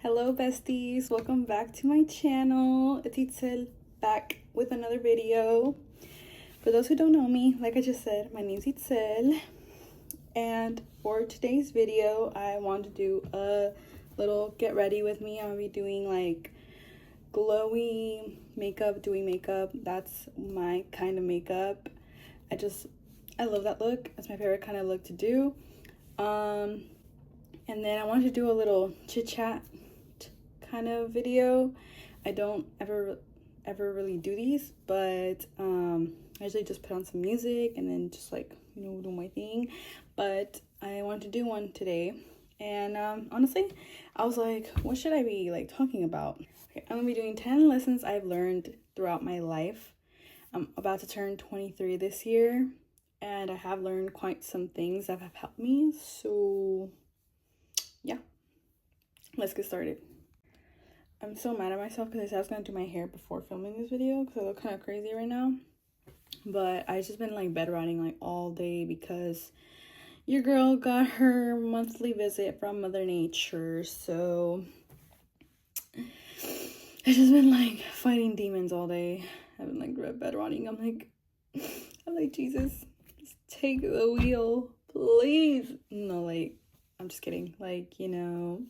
Hello besties, welcome back to my channel. It's Itzel back with another video. For those who don't know me, like I just said, my name's Itzel, and for today's video I want to do a little get ready with me. I'm gonna be doing like glowy makeup, doing makeup. That's my kind of makeup. I love that look. It's my favorite kind of look to do. And then I wanted to do a little chit chat kind of video. I don't ever really do these, but I usually just put on some music and then just like, you know, do my thing. But I wanted to do one today, and honestly I was like, what should I be like talking about? Okay, I'm gonna be doing 10 lessons I've learned throughout my life. I'm about to turn 23 this year, and I have learned quite some things that have helped me. So yeah, let's get started. I'm so mad at myself because I said I was gonna do my hair before filming this video because I look kind of crazy right now. But I just been like bedriding like all day because your girl got her monthly visit from Mother Nature. So I've just been like fighting demons all day. I've been like bedriding. I'm like, Jesus, just take the wheel, please. No, like, I'm just kidding. Like, you know,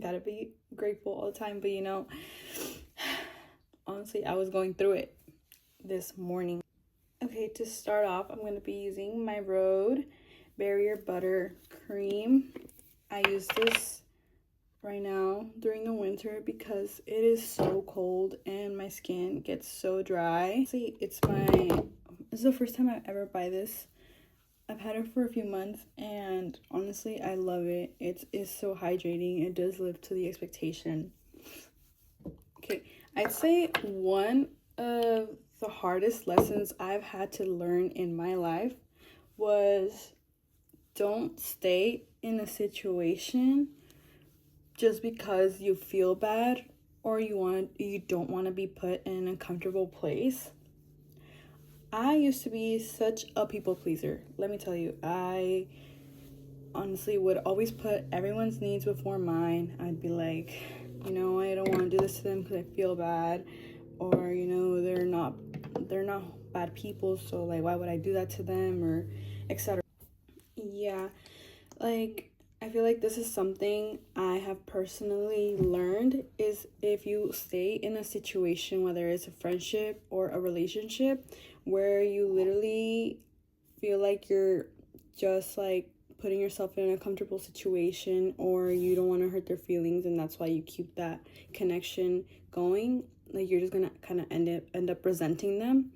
gotta be grateful all the time, but you know, honestly I was going through it this morning. Okay, to start off, I'm going to be using my Rhode Barrier Butter Cream. I use this right now during the winter because it is so cold and my skin gets so dry. See, this is the first time I ever buy this. I've had it for a few months, and honestly, I love it. It is so hydrating. It does live to the expectation. Okay, I'd say one of the hardest lessons I've had to learn in my life was don't stay in a situation just because you feel bad or you don't want to be put in an uncomfortable place. I used to be such a people pleaser. Let me tell you, I honestly would always put everyone's needs before mine. I'd be like, you know, I don't want to do this to them because I feel bad, or you know, they're not bad people, so like why would I do that to them, or etc. Yeah, like I feel like this is something I have personally learned, is if you stay in a situation, whether it's a friendship or a relationship, where you literally feel like you're just like putting yourself in a comfortable situation, or you don't want to hurt their feelings, and that's why you keep that connection going, like you're just gonna kind of end up resenting them,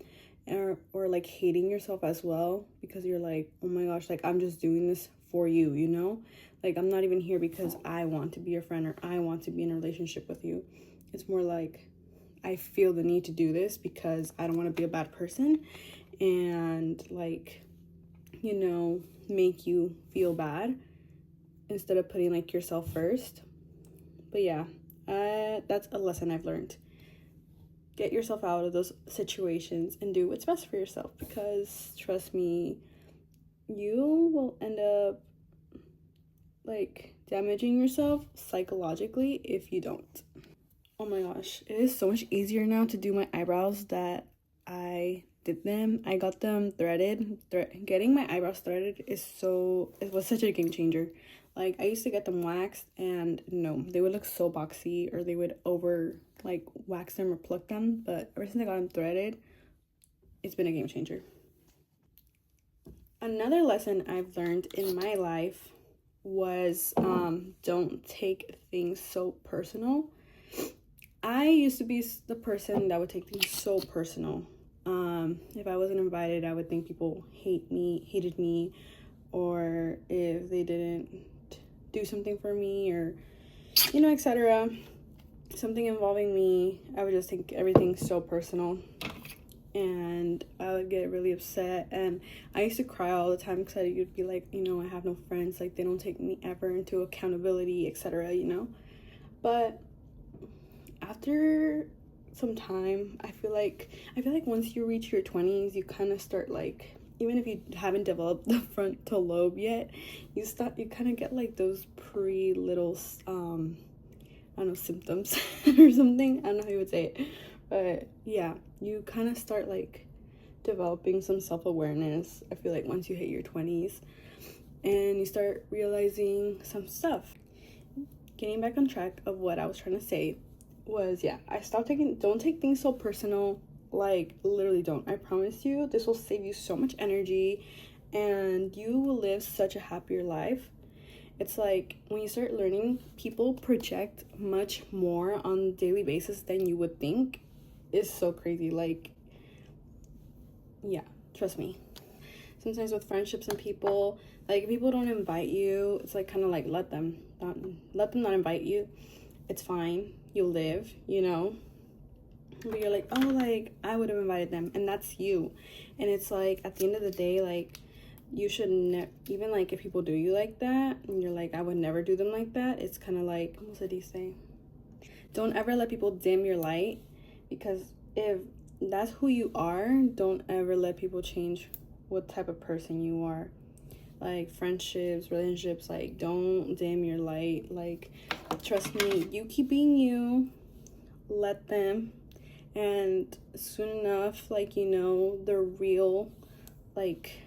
or like hating yourself as well, because you're like, oh my gosh, like I'm just doing this for you, you know, like I'm not even here because I want to be your friend or I want to be in a relationship with you. It's more like I feel the need to do this because I don't want to be a bad person and like, you know, make you feel bad instead of putting like yourself first. But yeah, that's a lesson I've learned. Get yourself out of those situations and do what's best for yourself, because trust me, you will end up like damaging yourself psychologically if you don't. Oh my gosh, it is so much easier now to do my eyebrows that I did them. I got them threaded. Getting my eyebrows threaded it was such a game changer. Like I used to get them waxed, and no, they would look so boxy, or they would over like wax them or pluck them. But ever since I got them threaded, it's been a game changer. Another lesson I've learned in my life was don't take things so personal. I used to be the person that would take things so personal. If I wasn't invited, I would think people hated me, or if they didn't do something for me, or you know, etc. Something involving me, I would just think everything so personal, and I would get really upset, and I used to cry all the time because I would be like, you know, I have no friends, like they don't take me ever into accountability, etc., you know. But after some time, I feel like once you reach your 20s, you kind of start like, even if you haven't developed the frontal lobe yet, you kind of get like those little I don't know, symptoms or something. I don't know how you would say it, but yeah, you kind of start like developing some self-awareness. I feel like once you hit your 20s and you start realizing some stuff. Getting back on track of what I was trying to say was, yeah, don't take things so personal. Like, literally don't. I promise you, this will save you so much energy and you will live such a happier life. It's like when you start learning, people project much more on a daily basis than you would think. It's so crazy. Like, yeah, trust me. Sometimes with friendships and people, like, if people don't invite you, it's like kind of like let them not invite you. It's fine. You'll live, you know. But you're like, oh, like, I would have invited them, and that's you. And it's like, at the end of the day, like, you should even like if people do you like that and you're like, I would never do them like that, it's kind of like, what did he say? Don't ever let people dim your light, because if that's who you are, don't ever let people change what type of person you are. Like, friendships, relationships, like, don't dim your light. Like, trust me, you keep being you, let them, and soon enough, like, you know, the real, like,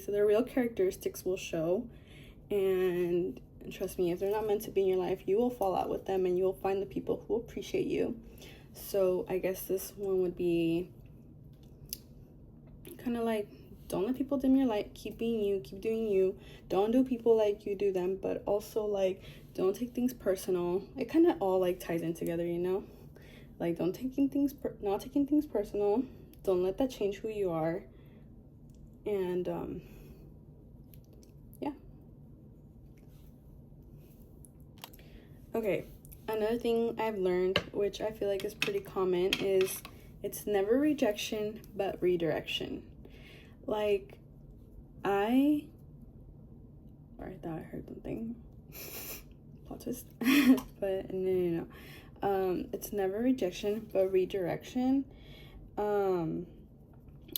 so their real characteristics will show. And trust me, if they're not meant to be in your life, you will fall out with them and you will find the people who appreciate you. So I guess this one would be kind of like, don't let people dim your light. Keep being you, keep doing you. Don't do people like you do them, but also like, don't take things personal. It kind of all like ties in together, you know. Like, not taking things personal. Don't let that change who you are. And yeah. Okay, another thing I've learned, which I feel like is pretty common, is it's never rejection but redirection. Like, I thought I heard something. Plot twist. But no. It's never rejection but redirection.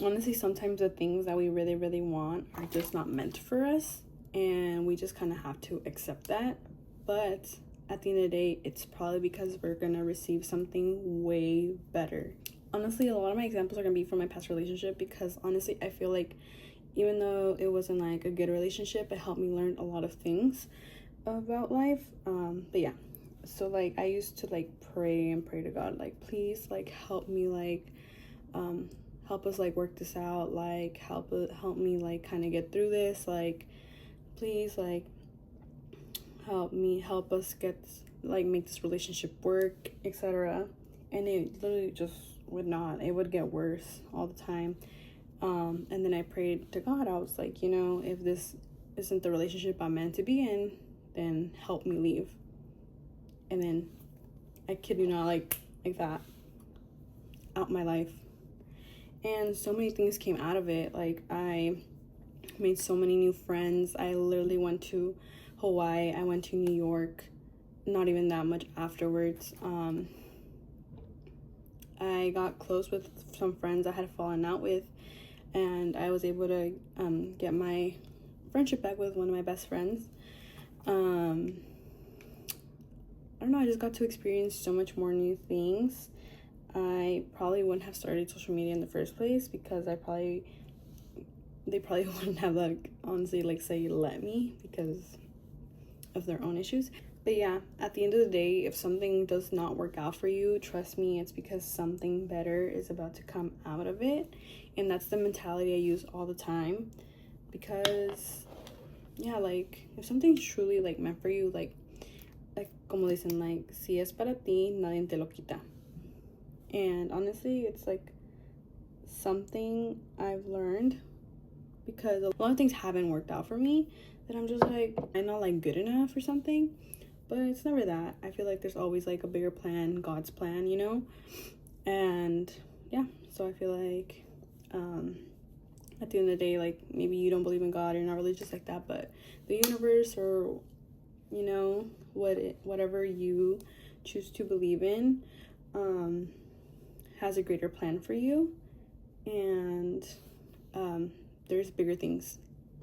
Honestly, sometimes the things that we really, really want are just not meant for us, and we just kind of have to accept that. But at the end of the day, it's probably because we're gonna receive something way better. Honestly, a lot of my examples are gonna be from my past relationship, because honestly, I feel like even though it wasn't like a good relationship, it helped me learn a lot of things about life. But yeah, so like I used to like pray to God, like, please, like, help me, like, help us like work this out, like help me like kind of get through this, like, please, like, help us get, like, make this relationship work, etc. And it literally just would not. It would get worse all the time. And then I prayed to God. I was like, you know, if this isn't the relationship I'm meant to be in, then help me leave. And then, I kid you not, like that, out my life. And so many things came out of it. Like, I made so many new friends. I literally went to Hawaii. I went to New York. Not even that much afterwards. I got close with some friends I had fallen out with, and I was able to get my friendship back with one of my best friends. I don't know, I just got to experience so much more new things. I probably wouldn't have started social media in the first place, because they probably wouldn't have, like, honestly, like, say, let me, because of their own issues. But yeah, at the end of the day, if something does not work out for you, trust me, it's because something better is about to come out of it. And that's the mentality I use all the time, because yeah, like, if something's truly like meant for you, like como dicen, like, si es para ti, nadie te lo quita. And honestly, it's like something I've learned, because a lot of things haven't worked out for me, that I'm just like, I'm not like good enough or something. But it's never that. I feel like there's always like a bigger plan, God's plan, you know. And yeah, so I feel like at the end of the day, like, maybe you don't believe in God, you're not religious like that, but the universe, or, you know, whatever you choose to believe in, has a greater plan for you. And there's bigger things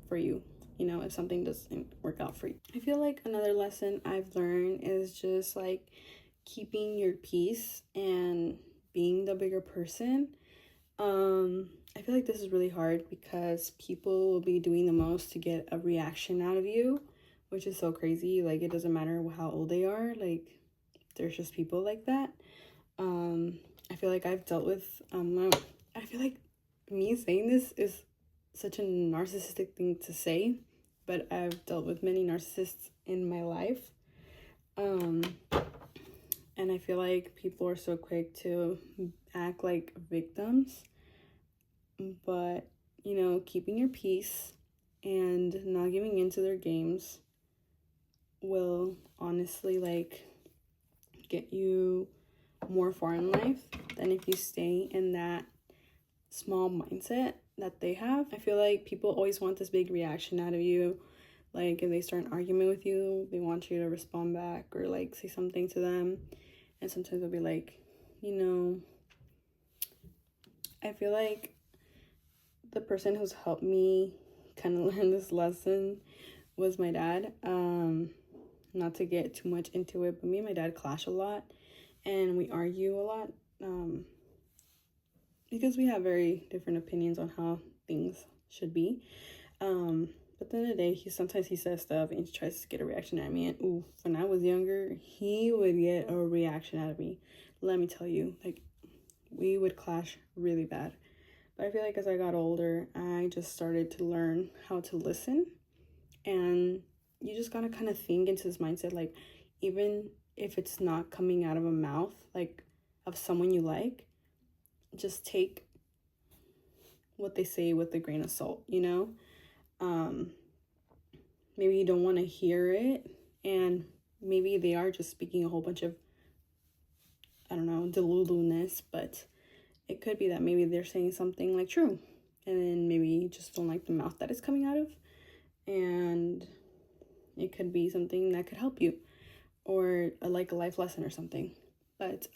for you you know, if something doesn't work out for you. I feel like another lesson I've learned is just like keeping your peace and being the bigger person. I feel like this is really hard because people will be doing the most to get a reaction out of you, which is so crazy. Like, it doesn't matter how old they are. Like, there's just people like that. I feel like I've dealt with, I feel like me saying this is such a narcissistic thing to say, but I've dealt with many narcissists in my life. And I feel like people are so quick to act like victims. But, you know, keeping your peace and not giving into their games will honestly, like, get you more far in life than if you stay in that small mindset that they have. I feel like people always want this big reaction out of you. Like, if they start an argument with you, they want you to respond back or, like, say something to them. And sometimes they'll be like, you know, I feel like the person who's helped me kind of learn this lesson was my dad. Not to get too much into it, but me and my dad clash a lot and we argue a lot, because we have very different opinions on how things should be. But at the end of the day, sometimes he says stuff and he tries to get a reaction out of me. And ooh, when I was younger, he would get a reaction out of me. Let me tell you, like, we would clash really bad. But I feel like as I got older, I just started to learn how to listen. And you just gotta kind of think into this mindset, like, even if it's not coming out of a mouth, like, of someone you like, just take what they say with a grain of salt, you know? Maybe you don't want to hear it, and maybe they are just speaking a whole bunch of, I don't know, delulu-ness, but it could be that maybe they're saying something like true, and then maybe you just don't like the mouth that it's coming out of, and it could be something that could help you, or like a life lesson or something. But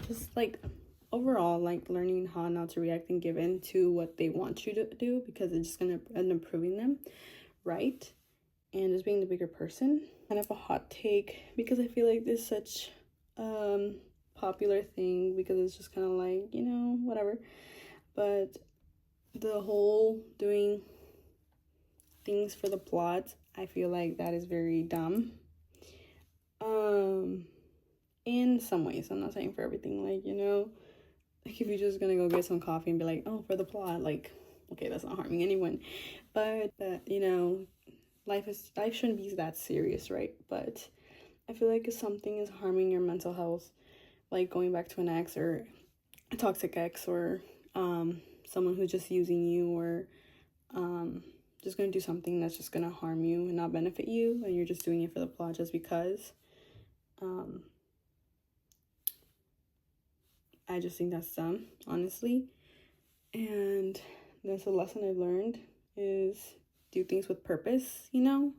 just like overall, like, learning how not to react and give in to what they want you to do, because it's just gonna end up proving them right, and just being the bigger person. Kind of a hot take, because I feel like this is such popular thing, because it's just kind of like, you know, whatever. But the whole doing things for the plot, I feel like that is very dumb. In some ways, I'm not saying for everything. Like, you know, like, if you're just gonna go get some coffee and be like, oh, for the plot, like, okay, that's not harming anyone. But you know, life shouldn't be that serious, right? But I feel like if something is harming your mental health, like going back to an ex or a toxic ex, or someone who's just using you, or just gonna do something that's just gonna harm you and not benefit you, and you're just doing it for the plot just because, I just think that's dumb, honestly. And that's a lesson I've learned, is do things with purpose, you know?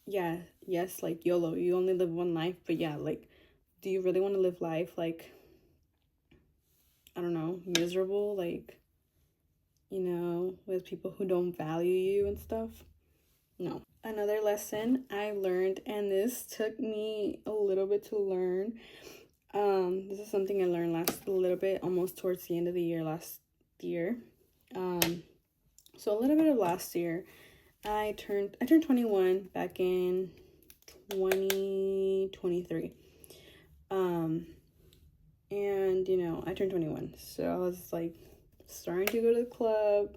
Yeah, yes, like, YOLO, you only live one life, but yeah, like, do you really want to live life, like, I don't know, miserable, like, you know, with people who don't value you and stuff? No. Another lesson I learned, and this took me a little bit to learn, this is something I learned a little bit, almost towards the end of the year, last year. So a little bit of last year, I turned 21 back in 2023. And, you know, I turned 21, so I was, like, starting to go to the club.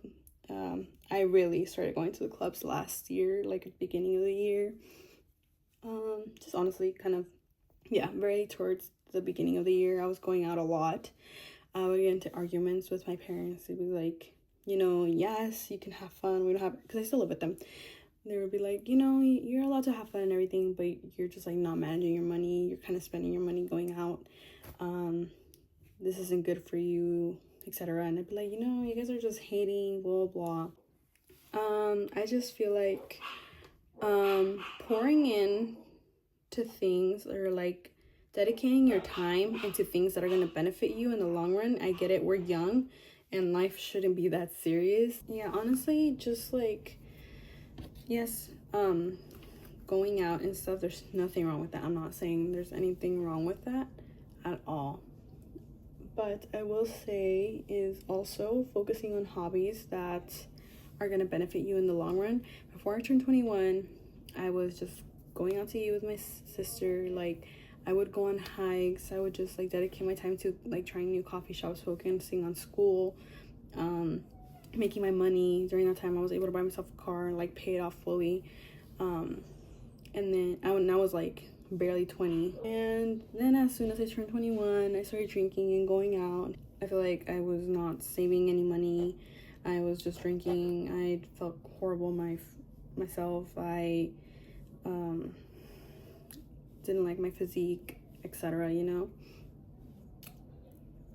I really started going to the clubs last year, like, at the beginning of the year. Just honestly kind of, yeah, very towards the beginning of the year, I was going out a lot. I would get into arguments with my parents. It was like, you know, yes, you can have fun. We don't have, because I still live with them. They would be like, you know, you're allowed to have fun and everything, but you're just, like, not managing your money. You're kind of spending your money going out. This isn't good for you, etc. And I'd be like, you know, you guys are just hating, blah, blah. I just feel like pouring in to things, or like dedicating your time into things that are going to benefit you in the long run. I get it, we're young and life shouldn't be that serious. Yeah, honestly, just like, yes, going out and stuff, there's nothing wrong with that. I'm not saying there's anything wrong with that at all. But I will say is also focusing on hobbies that are going to benefit you in the long run. Before I turned 21, I was just going out to eat with my sister. Like, I would go on hikes. I would just like dedicate my time to like trying new coffee shops, focusing on school, making my money. During that time, I was able to buy myself a car, like pay it off fully. And then I was like barely 20. And then as soon as I turned 21, I started drinking and going out. I feel like I was not saving any money. I was just drinking. I felt horrible myself. I didn't like my physique, etc., you know?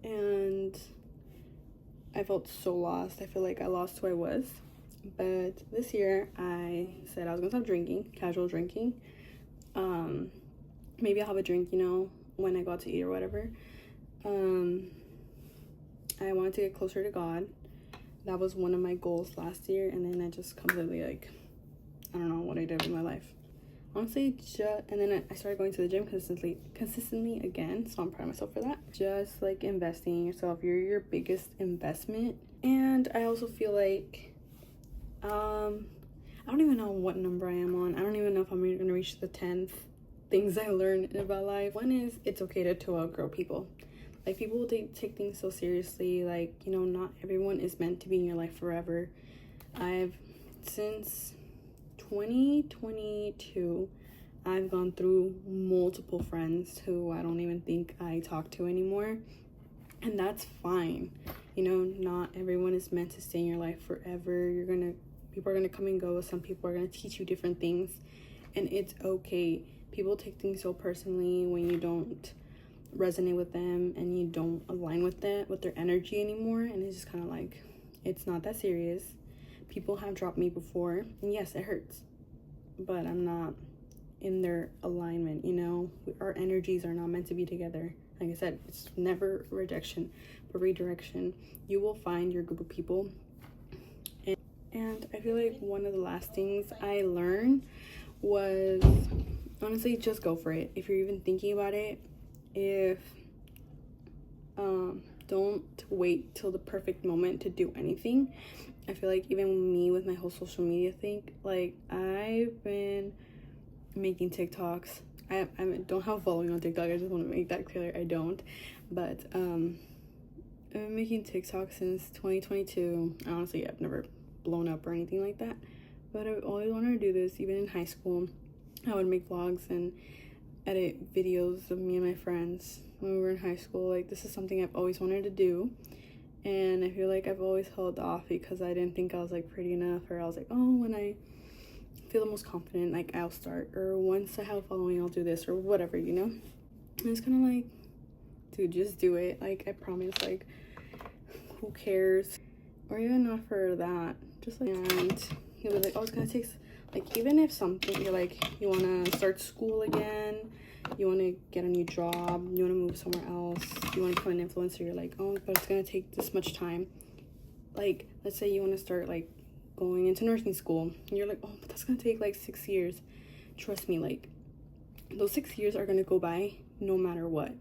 And I felt so lost. I feel like I lost who I was. But this year, I said I was gonna stop drinking, casual drinking. Maybe I'll have a drink, you know, when I go out to eat or whatever. I wanted to get closer to God. That was one of my goals last year, and then I just completely, like, I don't know what I did with my life. Honestly, and then I started going to the gym consistently again, so I'm proud of myself for that. Just, like, investing in yourself. You're your biggest investment. And I also feel like, I don't even know what number I am on. I don't even know if I'm going to reach the 10th things I learned about life. One is, it's okay to outgrow people. Like, people will take things so seriously. Like, you know, not everyone is meant to be in your life forever. Since 2022, I've gone through multiple friends who I don't even think I talk to anymore. And that's fine. You know, not everyone is meant to stay in your life forever. People are gonna come and go. Some people are gonna teach you different things. And it's okay. People take things so personally when you don't resonate with them and you don't align with their energy anymore, and it's just kind of like, it's not that serious. People have dropped me before, and yes, it hurts, but I'm not in their alignment, you know? Our energies are not meant to be together. Like I said, it's never rejection but redirection. You will find your group of people. And I feel like one of the last things I learned was, honestly, just go for it. If you're even thinking about it, don't wait till the perfect moment to do anything. I feel like even me with my whole social media thing, like, I've been making TikToks. I don't have a following on TikTok. I just want to make that clear. I don't. But I've been making TikToks since 2022. Honestly, I've never blown up or anything like that. But I've always wanted to do this. Even in high school, I would make vlogs and edit videos of me and my friends when we were in high school. Like, this is something I've always wanted to do, and I feel like I've always held off because I didn't think I was like pretty enough, or I was like, oh, when I feel the most confident, like, I'll start, or once I have a following, I'll do this, or whatever, you know? And it's kind of like, dude, just do it. Like, I promise. Like, who cares? Or even not for that, just like, and you'll be like, oh, it's gonna take, like, even if something, you're like, you want to start school again, you want to get a new job, you want to move somewhere else, you want to become an influencer, you're like, oh, but it's going to take this much time. Like, let's say you want to start, like, going into nursing school, and you're like, oh, but that's going to take, like, 6 years. Trust me, like, those 6 years are going to go by no matter what.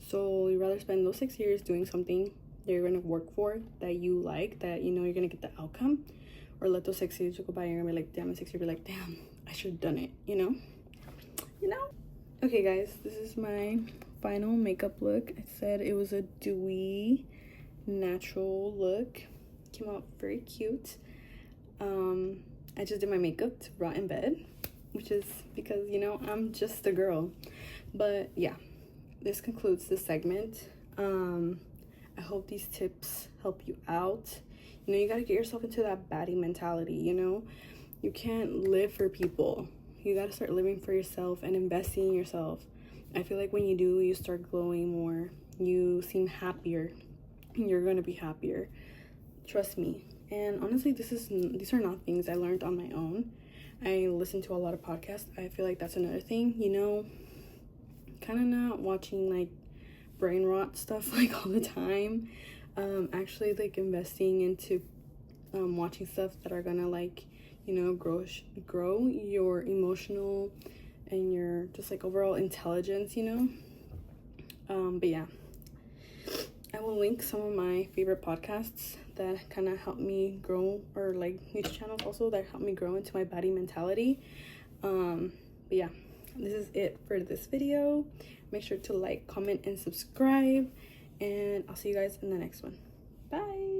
So you'd rather spend those 6 years doing something that you're going to work for, that you like, that you know you're going to get the outcome, or let those 6 years go by and you're going to be like, damn, in 6 years, be like, damn, I should have done it, you know? Okay, guys, this is my final makeup look. I said it was a dewy, natural look. Came out very cute. I just did my makeup to rot in bed, which is because, you know, I'm just a girl. But yeah, this concludes this segment. I hope these tips help you out. You know, you gotta get yourself into that baddie mentality, you know? You can't live for people. You gotta start living for yourself and investing in yourself. I feel like when you do, you start glowing more. You seem happier. You're gonna be happier. Trust me. And honestly, these are not things I learned on my own. I listen to a lot of podcasts. I feel like that's another thing, you know, kind of not watching like brain rot stuff like all the time. actually like investing into watching stuff that are gonna like, you know, grow your emotional and your just like overall intelligence, you know. But yeah, I will link some of my favorite podcasts that kind of help me grow, or like news channels also that help me grow into my body mentality. But yeah, this is it for this video. Make sure to like, comment, and subscribe, and I'll see you guys in the next one. Bye.